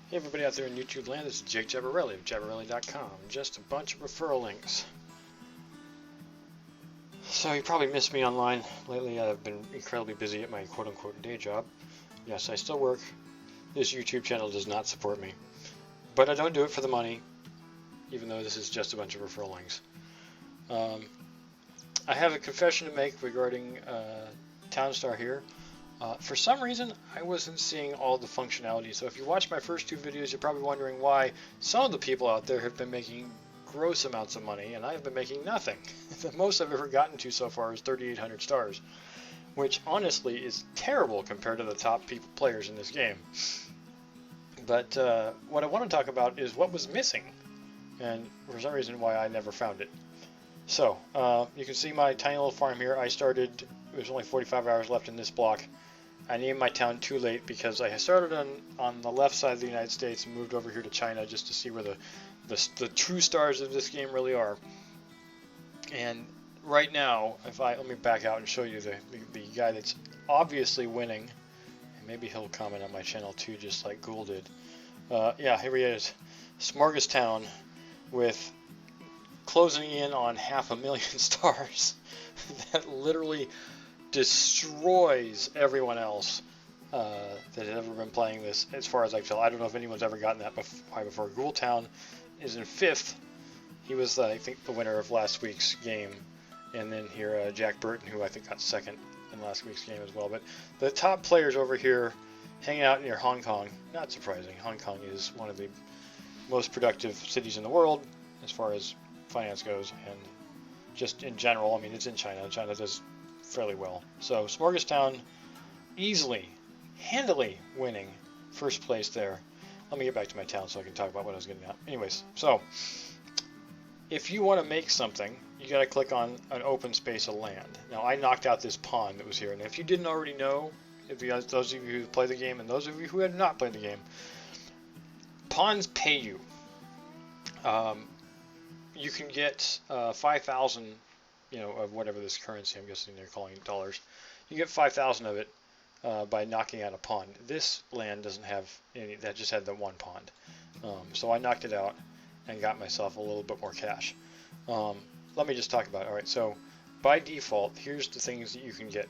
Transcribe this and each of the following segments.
Hey everybody out there in YouTube land, this is Jake Jaboreli of Jaboreli.com. Just a bunch of referral links. So you probably missed me online. Lately I've been incredibly busy at my quote-unquote day job. Yes, I still work. This YouTube channel does not support me. But I don't do it for the money, even though this is just a bunch of referral links. I have a confession to make regarding Townstar here. For some reason, I wasn't seeing all the functionality. So if you watch my first two videos, you're probably wondering why some of the people out there have been making gross amounts of money, and I've been making nothing. The most I've ever gotten to so far is 3,800 stars, which honestly is terrible compared to the top players in this game. But what I want to talk about is what was missing, and for some reason why I never found it. So you can see my tiny little farm here. I started, there's only 45 hours left in this block. I named my town too late because I started on the left side of the United States and moved over here to China just to see where the true stars of this game really are. And right now, let me back out and show you the guy that's obviously winning, and maybe he'll comment on my channel too, just like Ghoul did. Yeah, here he is, Smorgastown, with closing in on 500,000 stars. That literally destroys everyone else that has ever been playing this, as far as I can tell. I don't know if anyone's ever gotten that before. Ghoultown is in 5th. He was, I think, the winner of last week's game. And then here, Jack Burton, who I think got 2nd in last week's game as well. But the top players over here hanging out near Hong Kong. Not surprising. Hong Kong is one of the most productive cities in the world as far as finance goes. And just in general, I mean, it's in China. China does fairly well. So Smorgastown easily, handily winning first place there. Let me get back to my town so I can talk about what I was getting at. Anyways, so if you want to make something, you got to click on an open space of land. Now I knocked out this pond that was here, and if you didn't already know, those of you who play the game and those of you who have not played the game, ponds pay you. You can get 5,000. Of whatever this currency, I'm guessing they're calling it dollars. You get 5,000 of it by knocking out a pond. This land doesn't have any, that just had the one pond. So I knocked it out and got myself a little bit more cash. Let me just talk about it. Alright, so by default, here's the things that you can get.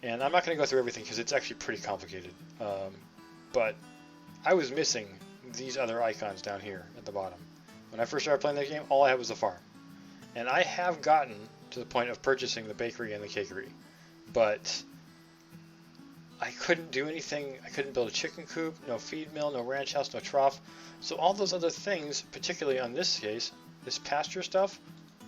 And I'm not going to go through everything because it's actually pretty complicated. But I was missing these other icons down here at the bottom. When I first started playing that game, all I had was the farm. And I have gotten to the point of purchasing the bakery and the cakery, but I couldn't do anything. I couldn't build a chicken coop, no feed mill, no ranch house, no trough. So all those other things, particularly on this case, this pasture stuff,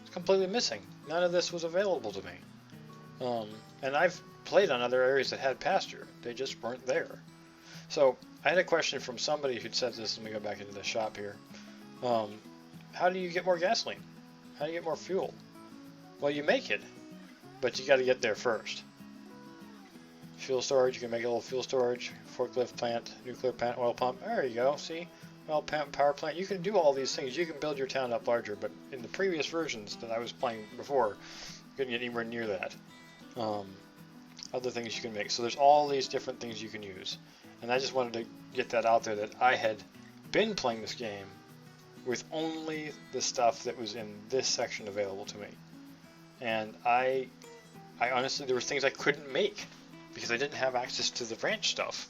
is completely missing. None of this was available to me. And I've played on other areas that had pasture. They just weren't there. So I had a question from somebody who'd said this. Let me go back into the shop here. How do you get more gasoline? How do you get more fuel? Well, you make it, but you got to get there first. Fuel storage, you can make a little fuel storage, forklift plant, nuclear plant, oil pump. There you go, see? Oil pump, power plant. You can do all these things. You can build your town up larger, but in the previous versions that I was playing before, you couldn't get anywhere near that. Other things you can make. So there's all these different things you can use. And I just wanted to get that out there that I had been playing this game with only the stuff that was in this section available to me. And I honestly, there were things I couldn't make because I didn't have access to the ranch stuff.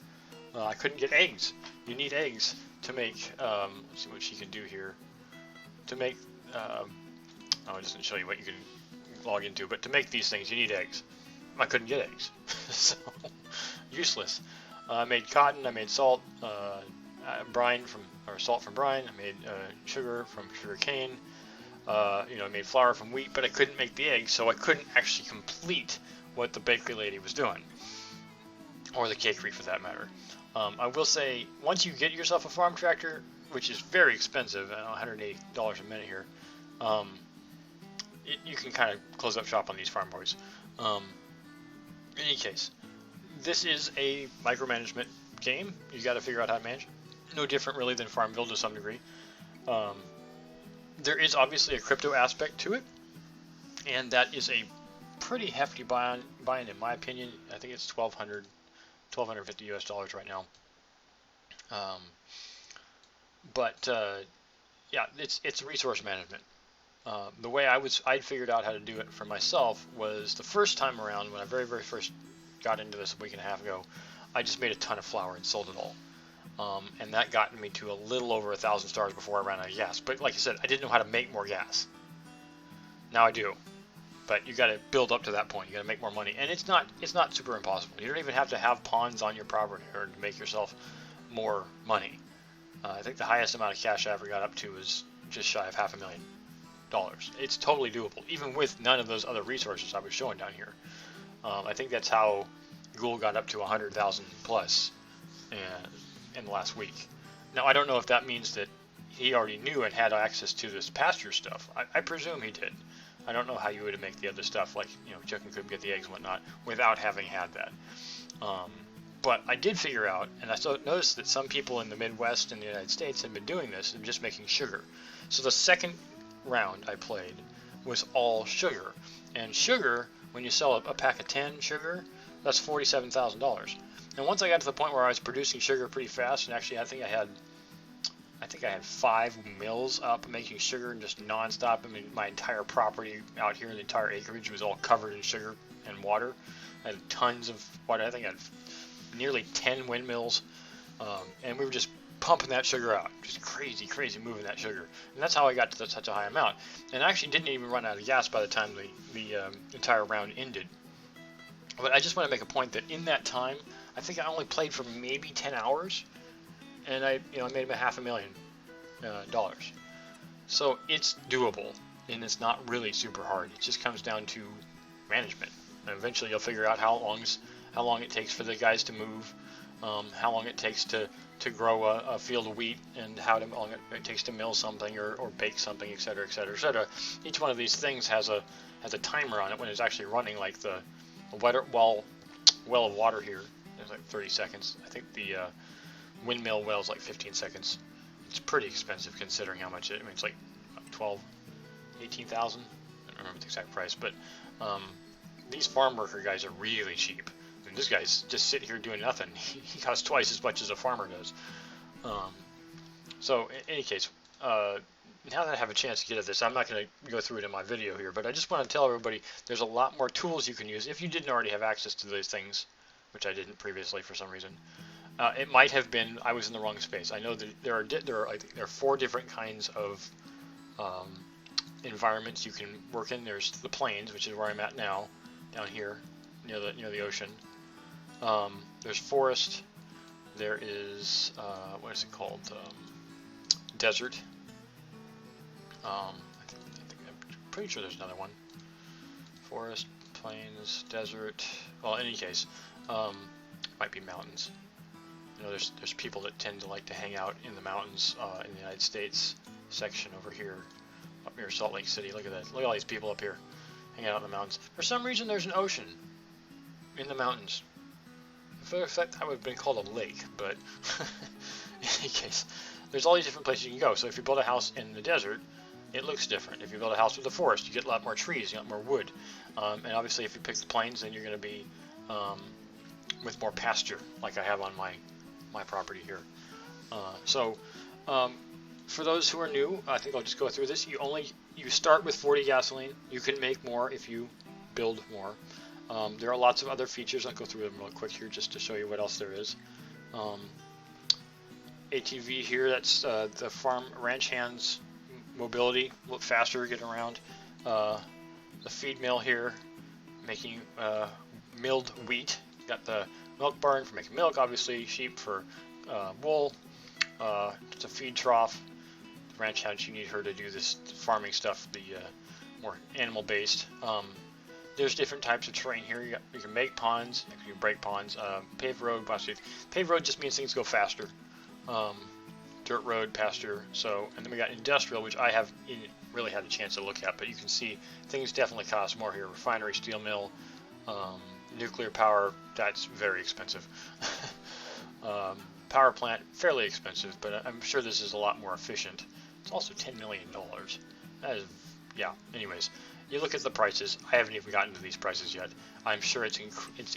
I couldn't get eggs. You need eggs to make, let's see what she can do here. To make, it doesn't show you what you can log into, but to make these things you need eggs. I couldn't get eggs, so useless. I made cotton, I made salt, salt from brine. I made sugar from sugar cane. I made flour from wheat, but I couldn't make the eggs, so I couldn't actually complete what the bakery lady was doing, or the cakery for that matter. I will say, once you get yourself a farm tractor, which is very expensive, $180 a minute here, you can kind of close up shop on these farm boys. In any case, this is a micromanagement game. You got to figure out how to manage. No different really than Farmville to some degree. There is obviously a crypto aspect to it, and that is a pretty hefty buy-in in my opinion. I think it's $1,250 US right now. Um, but yeah, it's resource management. The way I'd figured out how to do it for myself was the first time around when I very first got into this a week and a half ago. I just made a ton of flour and sold it all. And that got me to a little over 1,000 stars before I ran out of gas. But like I said, I didn't know how to make more gas. Now I do. But you got to build up to that point. You got to make more money, and it's not super impossible. You don't even have to have ponds on your property or to make yourself more money. I think the highest amount of cash I ever got up to was just shy of $500,000. It's totally doable, even with none of those other resources I was showing down here. I think that's how Ghoul got up to 100,000 plus in the last week. Now I don't know if that means that he already knew and had access to this pasture stuff. I presume he did. I don't know how you would make the other stuff, like, chicken could get the eggs and whatnot, without having had that. But I did figure out, and I noticed that some people in the Midwest in the United States had been doing this and just making sugar. So the second round I played was all sugar. And sugar, when you sell a pack of 10 sugar, that's $47,000. And once I got to the point where I was producing sugar pretty fast, and actually I think I had 5 mills up making sugar and just nonstop. I mean, my entire property out here, the entire acreage was all covered in sugar and water. I had tons of water. I think I had nearly 10 windmills, and we were just pumping that sugar out, just crazy moving that sugar. And that's how I got to such a high amount. And I actually didn't even run out of gas by the time the entire round ended. But I just want to make a point that in that time, I think I only played for maybe 10 hours, and I made about $500,000. So it's doable, and it's not really super hard. It just comes down to management. And eventually you'll figure out how long it takes for the guys to move, how long it takes to grow a field of wheat, and how long it takes to mill something or bake something, etc., etc., etc. Each one of these things has a timer on it when it's actually running, like the well of water here. There's like 30 seconds. I think the windmill well is like 15 seconds. It's pretty expensive considering how much it's like 18,000. I don't remember the exact price, but these farm worker guys are really cheap. I mean, this guy's just sitting here doing nothing. He costs twice as much as a farmer does. So in any case, now that I have a chance to get at this, I'm not going to go through it in my video here, but I just want to tell everybody there's a lot more tools you can use if you didn't already have access to those things, which I didn't previously for some reason. It might have been I was in the wrong space. I know that there are 4 different kinds of environments you can work in. There's the plains, which is where I'm at now, down here near the ocean. There's forest. There is what is it called? Desert. I'm pretty sure there's another one. Forest, plains, desert. Well, in any case, might be mountains. There's people that tend to like to hang out in the mountains in the United States section over here, up near Salt Lake City. Look at that. Look at all these people up here hanging out in the mountains. For some reason, there's an ocean in the mountains. In fact, that would have been called a lake, but in any case, there's all these different places you can go. So if you build a house in the desert, it looks different. If you build a house with a forest, you get a lot more trees, you get more wood. And obviously, if you pick the plains, then you're going to be with more pasture, like I have on my property here. For those who are new, I think I'll just go through this. You start with 40 gasoline. You can make more if you build more. There are lots of other features. I'll go through them real quick here just to show you what else there is. ATV here, that's the farm ranch hands mobility, a little faster getting around. The feed mill here, making milled wheat. Got the milk barn for making milk, obviously, sheep for wool. It's a feed trough. The ranch hands, you need her to do this farming stuff, the more animal based. There's different types of terrain here. You can make ponds, you can break ponds. Paved road, paved road just means things go faster. Dirt road, pasture. And then we got industrial, which I haven't really had a chance to look at, but you can see things definitely cost more here. Refinery, steel mill, nuclear power, that's very expensive. Power plant, fairly expensive, but I'm sure this is a lot more efficient. It's also $10 million. That is, yeah, anyways. You look at the prices. I haven't even gotten to these prices yet. I'm sure it's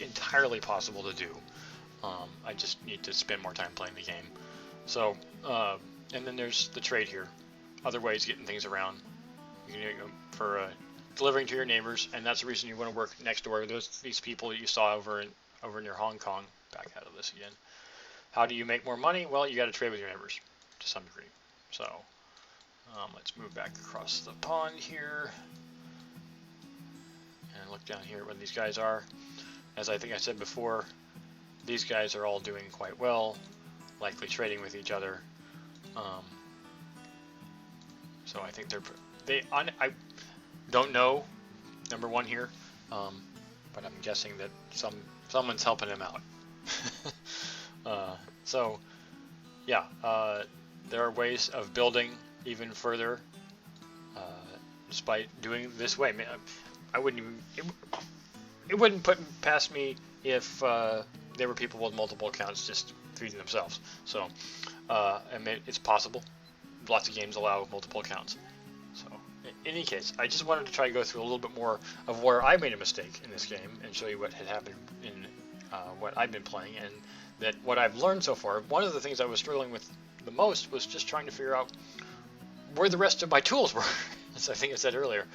entirely possible to do. I just need to spend more time playing the game. So, and then there's the trade here. Other ways of getting things around. You know, for delivering to your neighbors, and that's the reason you want to work next door. These people that you saw over near Hong Kong. Back out of this again. How do you make more money? Well, you got to trade with your neighbors to some degree. So let's move back across the pond here and look down here at what these guys are. As I think I said before, these guys are all doing quite well, likely trading with each other. So I think I don't know number one here, but I'm guessing that someone's helping him out. So yeah, there are ways of building even further despite doing this way. I wouldn't even, it wouldn't put past me if there were people with multiple accounts just feeding themselves. So I mean, it's possible. Lots of games allow multiple accounts. So in any case, I just wanted to try to go through a little bit more of where I made a mistake in this game and show you what had happened in what I've been playing, and that what I've learned so far. One of the things I was struggling with the most was just trying to figure out where the rest of my tools were, as I think I said earlier.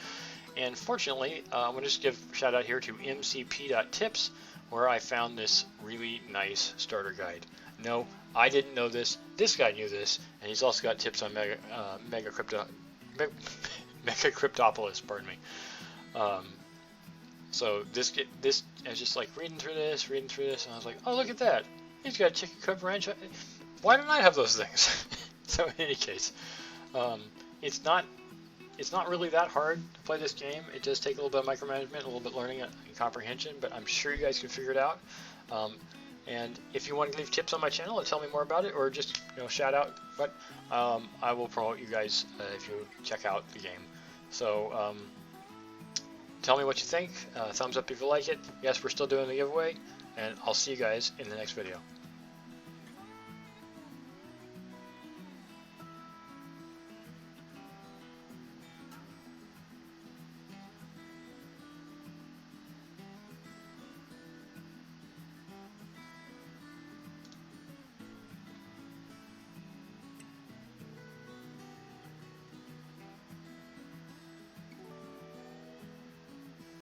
And fortunately, I'm going to just give a shout out here to mcp.tips, where I found this really nice starter guide. No, I didn't know this. This guy knew this, and he's also got tips on Megacryptopolis, pardon me. So this I was just like reading through this, and I was like, oh, look at that. He's got a chicken coop ranch. Why don't I have those things? So in any case, it's not really that hard to play this game. It does take a little bit of micromanagement, a little bit of learning and comprehension, but I'm sure you guys can figure it out. And if you want to leave tips on my channel and tell me more about it, or just shout out, but I will promote you guys if you check out the game. So tell me what you think. Thumbs up if you like it. Yes, we're still doing the giveaway, and I'll see you guys in the next video.